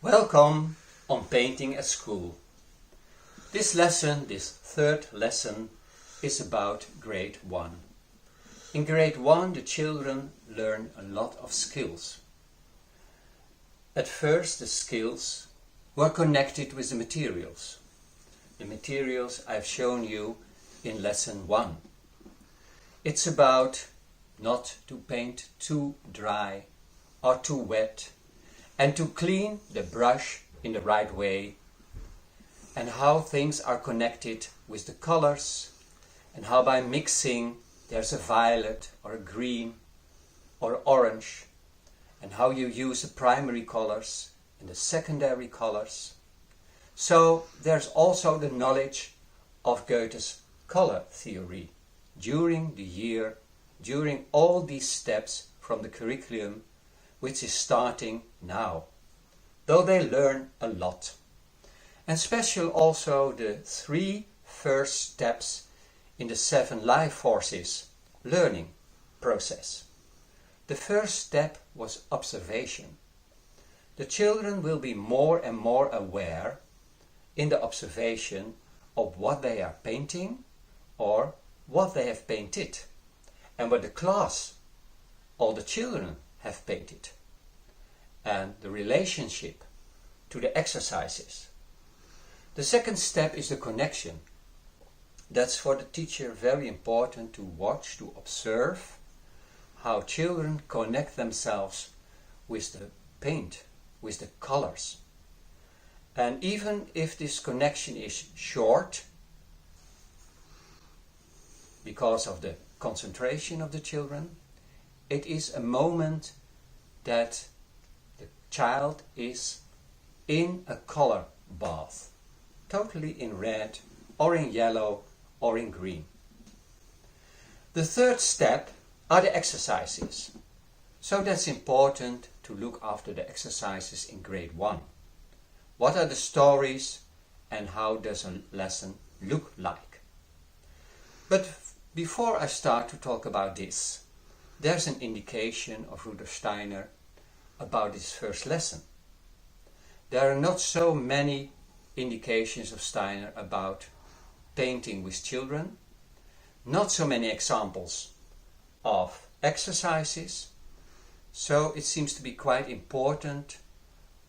Welcome on Painting at School. This third lesson, is about grade 1. In grade 1 the children learn a lot of skills. At first the skills were connected with the materials. The materials I've shown you in lesson 1. It's about not to paint too dry or too wet, and to clean the brush in the right way, and how things are connected with the colors, and how by mixing there's a violet or a green or orange, and how you use the primary colors and the secondary colors. So there's also the knowledge of Goethe's color theory during the year, during all these steps from the curriculum, which is starting now, though they learn a lot. And special also the 3 first steps in the 7 life forces learning process. The first step was observation. The children will be more and more aware in the observation of what they are painting or what they have painted, and what the class, all the children, have painted, and the relationship to the exercises. The second step is the connection. That's for the teacher very important to watch, to observe how children connect themselves with the paint, with the colors. And even if this connection is short, because of the concentration of the children, it is a moment that the child is in a color bath, totally in red or in yellow or in green. The third step are the exercises. So that's important to look after the exercises in grade 1. What are the stories and how does a lesson look like? But before I start to talk about this, there's an indication of Rudolf Steiner about this first lesson. There are not so many indications of Steiner about painting with children, not so many examples of exercises, so it seems to be quite important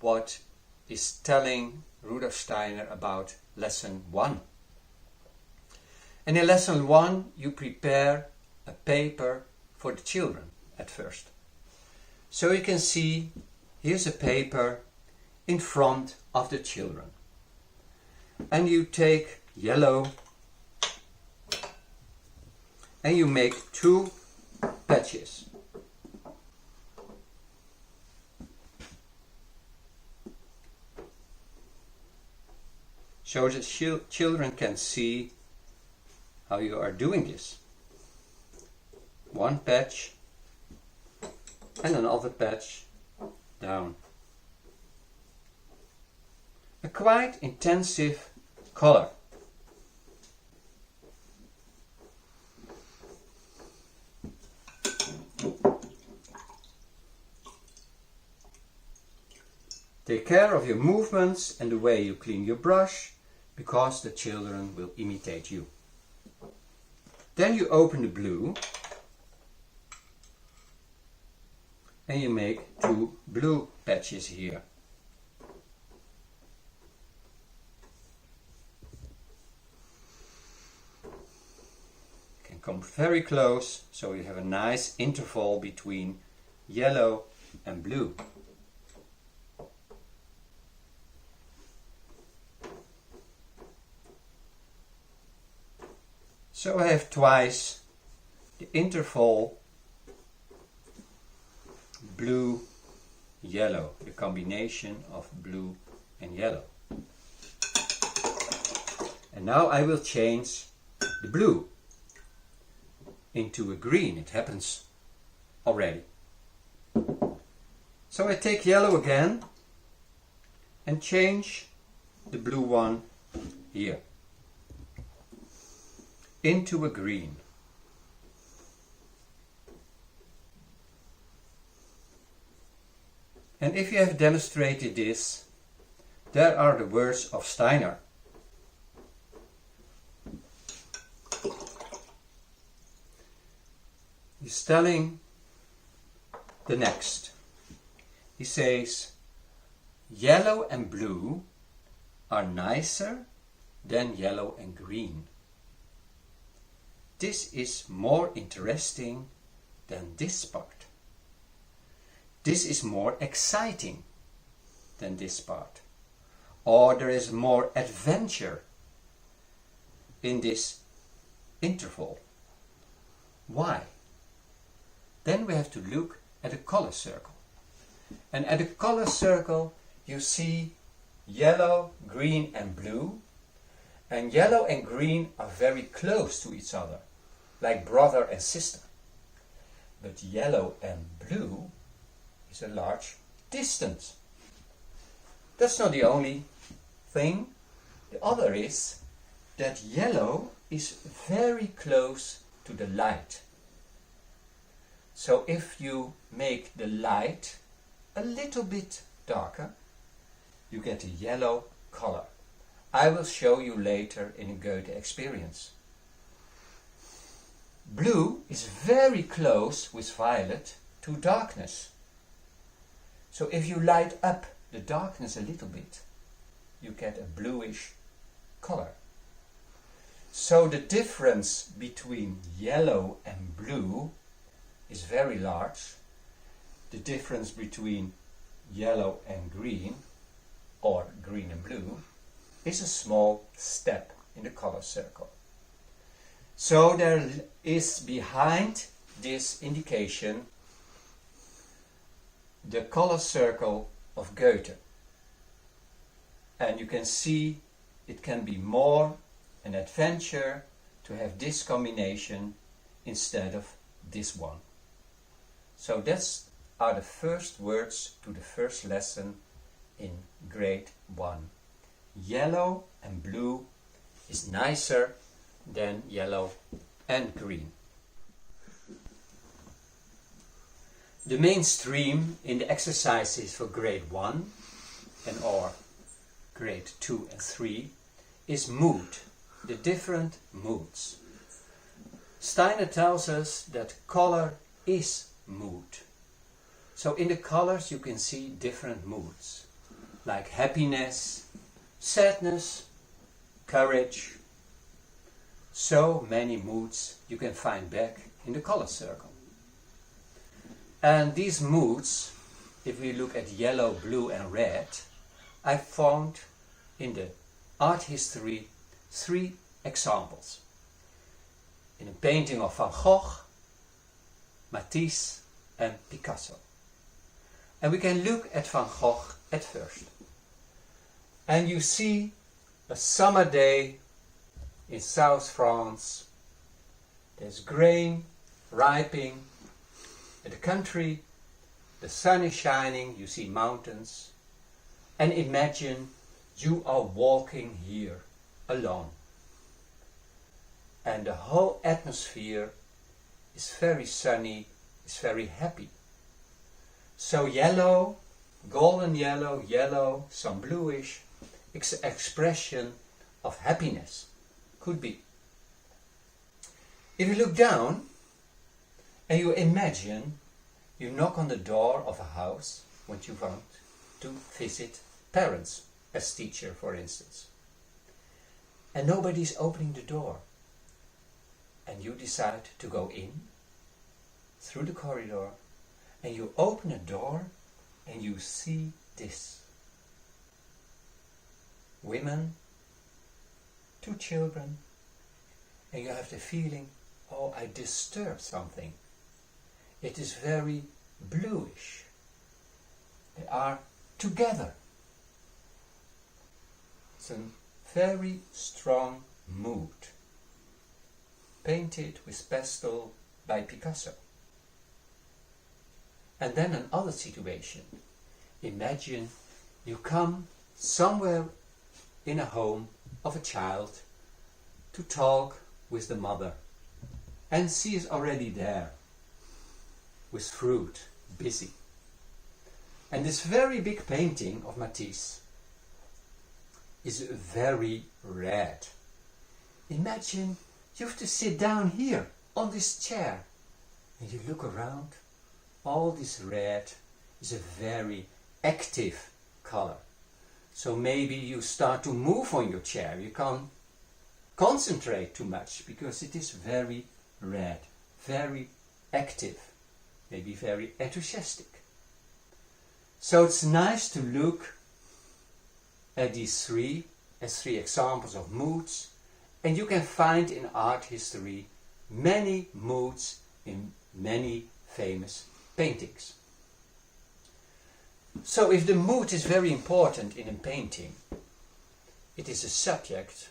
what is telling Rudolf Steiner about lesson 1. And in lesson 1 you prepare a paper for the children at first. So you can see here's a paper in front of the children. And you take yellow and you make 2 patches. So the children can see how you are doing this. 1 patch and another patch down. A quite intensive color. Take care of your movements and the way you clean your brush, because the children will imitate you. Then you open the blue and you make 2 blue patches here. You can come very close so you have a nice interval between yellow and blue. So I have twice the interval blue, yellow, the combination of blue and yellow. And now I will change the blue into a green. It happens already. So I take yellow again and change the blue one here into a green. And if you have demonstrated this There are the words of Steiner. He's telling the next. He says, yellow and blue are nicer than yellow and green. This is more interesting than this part. This is more exciting than this part. Or there is more adventure in this interval. Why? Then we have to look at a color circle. And at a color circle you see yellow, green and blue. And yellow and green are very close to each other, like brother and sister. But yellow and blue is a large distance. That's not the only thing. The other is that yellow is very close to the light. So if you make the light a little bit darker, you get a yellow color. I will show you later in a Goethe experience. Blue is very close with violet to darkness. So if you light up the darkness a little bit, you get a bluish color. So the difference between yellow and blue is very large. The difference between yellow and green, or green and blue, is a small step in the color circle. So there is behind this indication the color circle of Goethe. And you can see it can be more an adventure to have this combination instead of this one. So that's are the first words to the first lesson in grade 1. Yellow and blue is nicer than yellow and green. The mainstream in the exercises for grade 1 and or grade 2 and 3 is mood, the different moods. Steiner tells us that color is mood. So in the colors you can see different moods, like happiness, sadness, courage. So many moods you can find back in the color circle. And these moods, if we look at yellow, blue and red, I found in the art history 3 examples. In a painting of Van Gogh, Matisse and Picasso. And we can look at Van Gogh at first. And you see a summer day in South France. There's grain ripening in the country. The sun is shining, you see mountains. And imagine you are walking here alone. And the whole atmosphere is very sunny, is very happy. So yellow, golden yellow, yellow, some bluish, expression of happiness. Could be. If you look down and you imagine you knock on the door of a house when you want to visit parents as teacher, for instance. And nobody's opening the door. And you decide to go in through the corridor and you open a door and you see this. Women, 2 children, and you have the feeling, oh, I disturbed something. It is very bluish. They are together. It's a very strong mood. Painted with pastel by Picasso. And then another situation. Imagine you come somewhere in a home of a child to talk with the mother. And she is already there with fruit, busy. And this very big painting of Matisse is very red. Imagine you have to sit down here on this chair and you look around. All this red is a very active color. So maybe you start to move on your chair. You can't concentrate too much because it is very red, very active, maybe very enthusiastic. So it's nice to look at these three as three examples of moods, and you can find in art history many moods in many famous paintings. So if the mood is very important in a painting, it is a subject,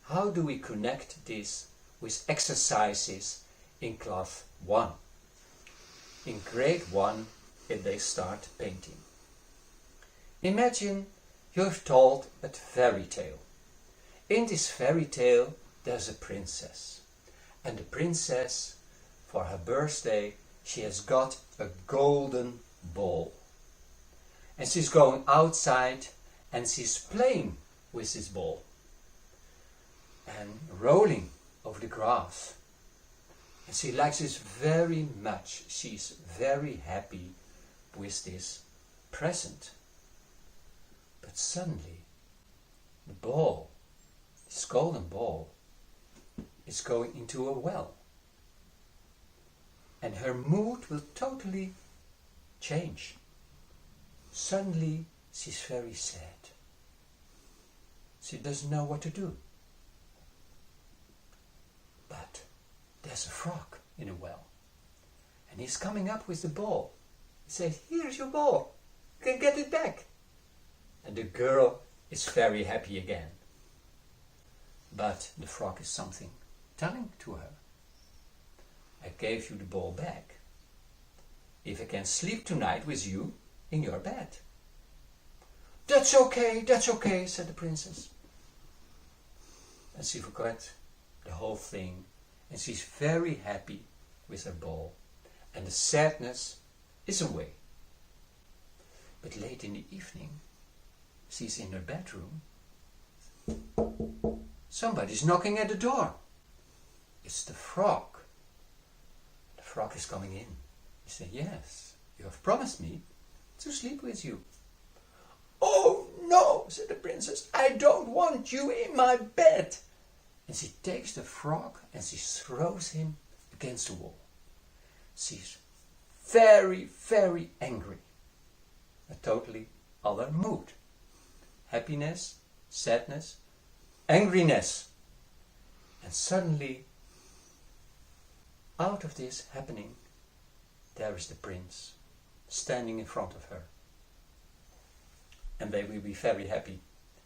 how do we connect this with exercises in class 1? In grade 1, if they start painting. Imagine you have told a fairy tale. In this fairy tale there's a princess. And the princess, for her birthday, she has got a golden ball. And she's going outside and she's playing with this ball. And rolling over the grass. And she likes this very much. She's very happy with this present. But suddenly, the ball, this golden ball, is going into a well. And her mood will totally change. Suddenly, she's very sad. She doesn't know what to do. But there's a frog in a well. And he's coming up with the ball. He says, "Here's your ball. You can get it back." And the girl is very happy again. But the frog is something telling to her. "I gave you the ball back. If I can sleep tonight with you in your bed." That's okay, said the princess. And she forgot the whole thing. And she's very happy with her ball. And the sadness is away. But late in the evening, she's in her bedroom. Somebody's knocking at the door. It's the frog. The frog is coming in. He said, "Yes, you have promised me to sleep with you." "Oh no," said the princess, "I don't want you in my bed." And she takes the frog and she throws him against the wall. She's very, very angry. A totally other mood. Happiness, sadness, angriness. And suddenly, out of this happening, there is the prince standing in front of her. And they will be very happy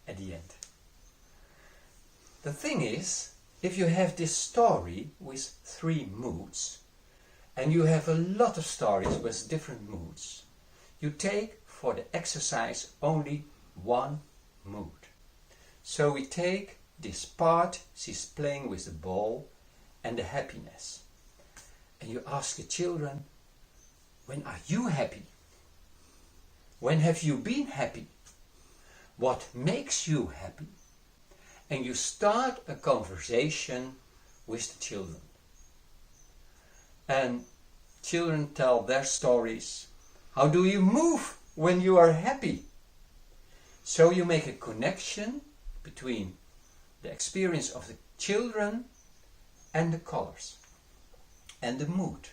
at the end. The thing is, if you have this story with 3 moods, and you have a lot of stories with different moods, you take for the exercise only 1 mood. So we take this part, she's playing with the ball, and the happiness. And you ask the children, when are you happy? When have you been happy? What makes you happy? And you start a conversation with the children. And children tell their stories. How do you move when you are happy? So you make a connection between the experience of the children and the colors and the mood.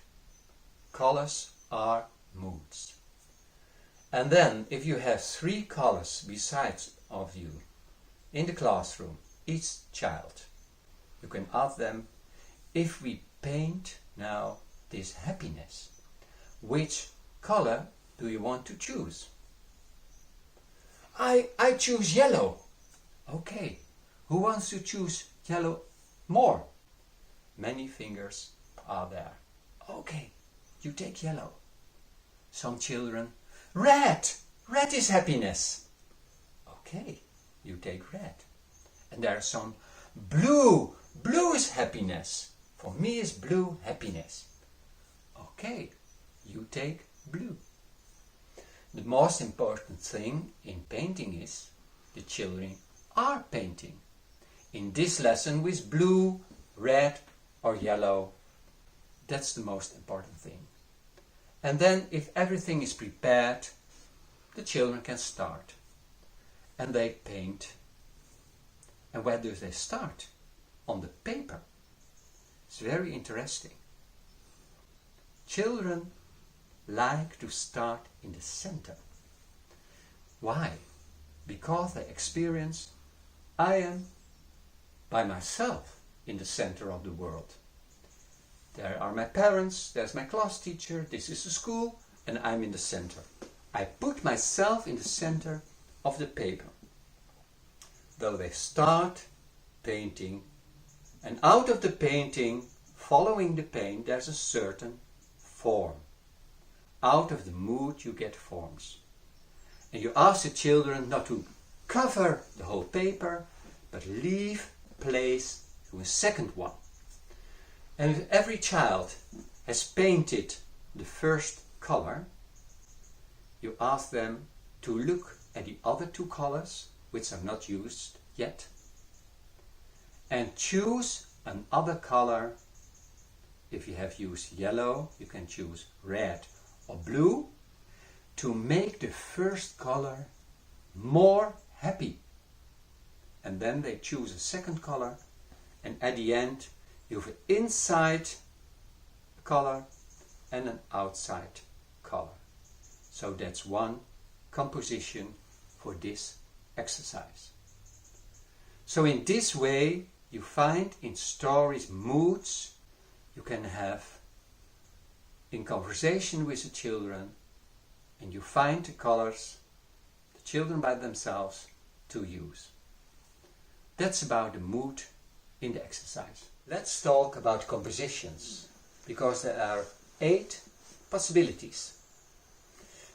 Colors are moods. And then if you have 3 colors besides of you in the classroom, each child, you can ask them, if we paint now this happiness, which color do you want to choose? I choose yellow. Okay, who wants to choose yellow more? Many fingers are there. Okay, you take yellow. Some children, red. Red is happiness. Okay, you take red. And there are some blue. Blue is happiness. For me is blue happiness. Okay, you take blue. The most important thing in painting is the children are painting. In this lesson with blue, red or yellow. That's the most important thing. And then if everything is prepared, the children can start. And they paint. And where do they start? On the paper. It's very interesting. Children like to start in the center. Why? Because they experience, I am by myself in the center of the world. There are my parents, there's my class teacher, this is the school, and I'm in the center. I put myself in the center of the paper. Though they start painting, and out of the painting, following the paint, there's a certain form. Out of the mood you get forms. And you ask the children not to cover the whole paper, but leave place to a second one. And if every child has painted the first color, you ask them to look at the other two colors, which are not used yet, and choose another color. If you have used yellow, you can choose red or blue to make the first color more happy. And then they choose a second color, and at the end you have an inside color and an outside color. So that's one composition for this exercise. So in this way you find in stories moods you can have in conversation with the children, and you find the colors, the children by themselves, to use. That's about the mood in the exercise. Let's talk about compositions, because there are 8 possibilities.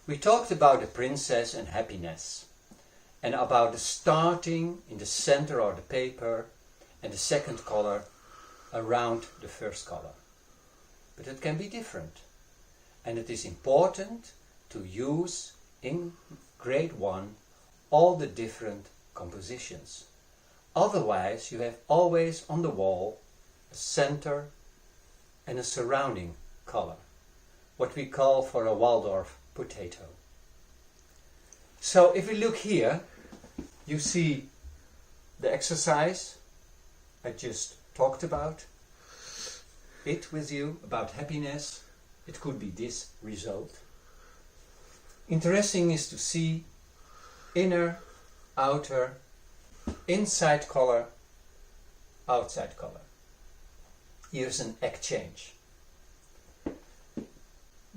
We talked about the princess and happiness, and about the starting in the center of the paper and the second color around the first color. But it can be different, and it is important to use in grade 1 all the different compositions. Otherwise you have always on the wall a center and a surrounding color, what we call for a Waldorf potato. So if we look here, you see the exercise I just talked about it with you, about happiness. It could be this result. Interesting is to see inner, outer, inside color, outside color. Here's an exchange.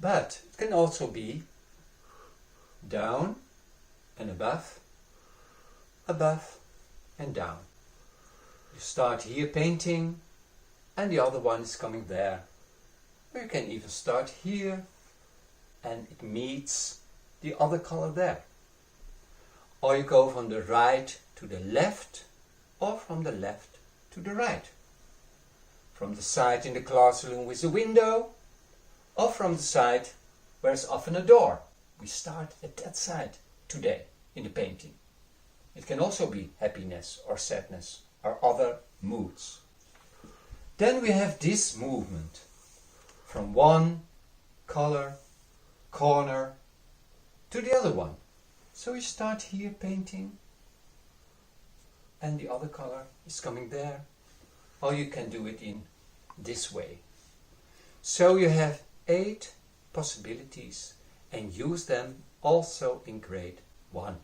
But it can also be down and above and down. You start here painting and the other one is coming there. Or you can even start here and it meets the other color there. Or you go from the right to the left, or from the left to the right. From the side in the classroom with a window, or from the side where is often a door. We start at that side today in the painting. It can also be happiness or sadness or other moods. Then we have this movement from one color, corner to the other one. So we start here painting and the other color is coming there. Or you can do it in this way. So you have 8 possibilities and use them also in grade 1.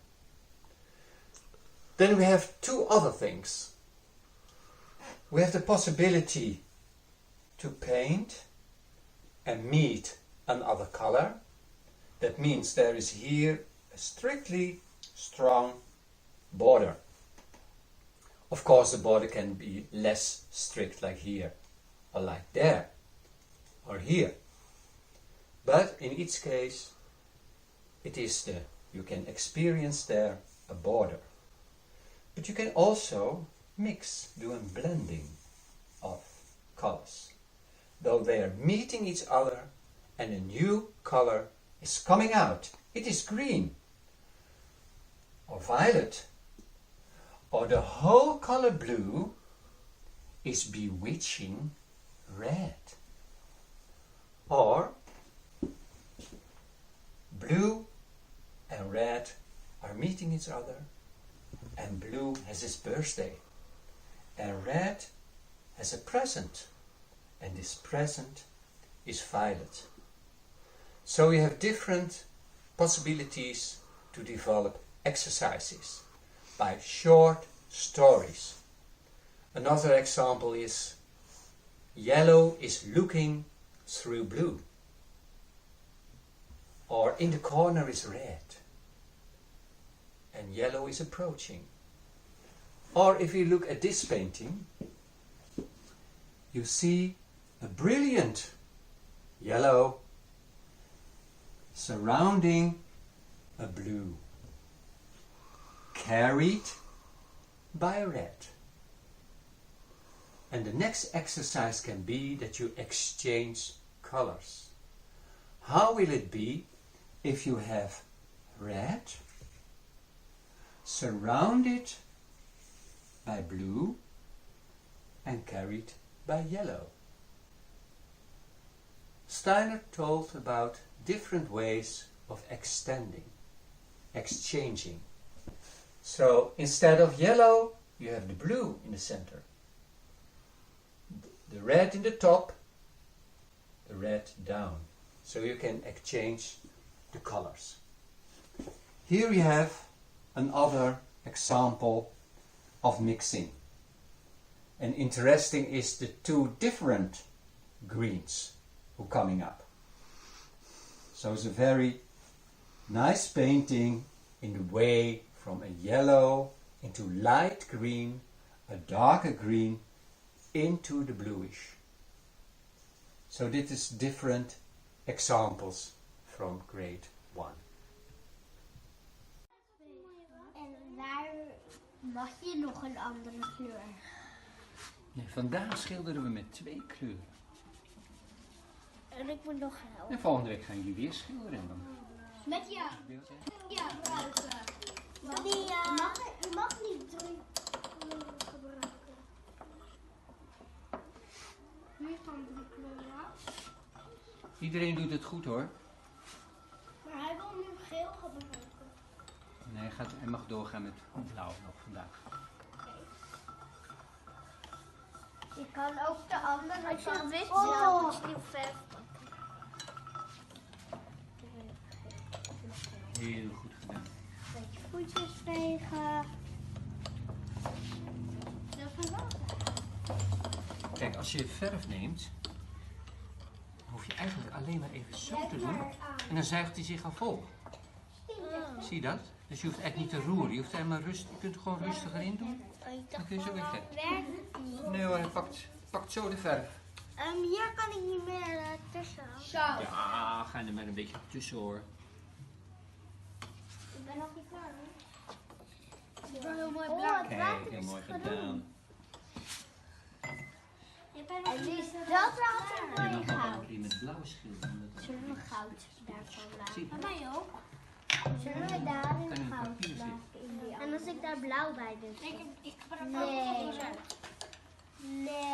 Then we have 2 other things. We have the possibility to paint and meet another color. That means there is here a strictly strong border. Of course the border can be less strict, like here or like there or here. But in each case it is you can experience there a border. But you can also mix, do a blending of colors. Though they are meeting each other and a new color is coming out. It is green or violet or the whole color blue is bewitching red. Or blue and red are meeting each other, and blue has his birthday, and red has a present, and this present is violet. So we have different possibilities to develop exercises by short stories. Another example is yellow is looking through blue, or in the corner is red and yellow is approaching. Or if you look at this painting, you see a brilliant yellow surrounding a blue, carried by red. And the next exercise can be that you exchange colors. How will it be if you have red surrounded by blue and carried by yellow? Steiner told about different ways of exchanging. So instead of yellow, you have the blue in the center, the red in the top, the red down. So you can exchange the colors. Here we have another example of mixing. And interesting is the two different greens who are coming up. So it's a very nice painting in the way from a yellow into light green, a darker green into the bluish. So this is different examples from grade 1. En waar mag je nog een andere kleur? Nee, vandaag schilderen we met 2 kleuren. En ik moet nog helpen. En volgende week gaan jullie weer schilderen dan. Met jou? Ja, gebruiken. Je mag niet 3 kleuren gebruiken. Nu gaan 3 kleuren. Iedereen doet het goed hoor. Maar hij wil nu geel gebruiken. Nee, hij mag doorgaan met blauw nog vandaag. Je kan ook de andere. Als je wit moet je die verf pakken. Heel goed gedaan. Beetje voetjes vegen. Heel veel water. Kijk, als je verf neemt, hoef je eigenlijk alleen maar even zo te doen. En dan zuigt hij zich al vol. Zie je dat? Dus je hoeft eigenlijk niet te roeren. Je hoeft helemaal rustig. Je kunt er gewoon rustig erin doen. Dan kun je zo weer verder. Nee hoor, hij pakt zo de verf. Hier kan ik niet meer tussen. Zo. Ja, ga er maar een beetje tussen hoor. Ik ben nog niet klaar. Ik ben heel mooi blauw. Kijk, heel mooi gedaan. En nu is dat water mooi goud. Die met blauwe schilderen. Zullen we goud daarvan Zie laten? je? Bij mij ook. Zullen we daarin En een goud papier zit. maken? En als ik daar blauw bij doe? Ik gebruik Nee. Nee.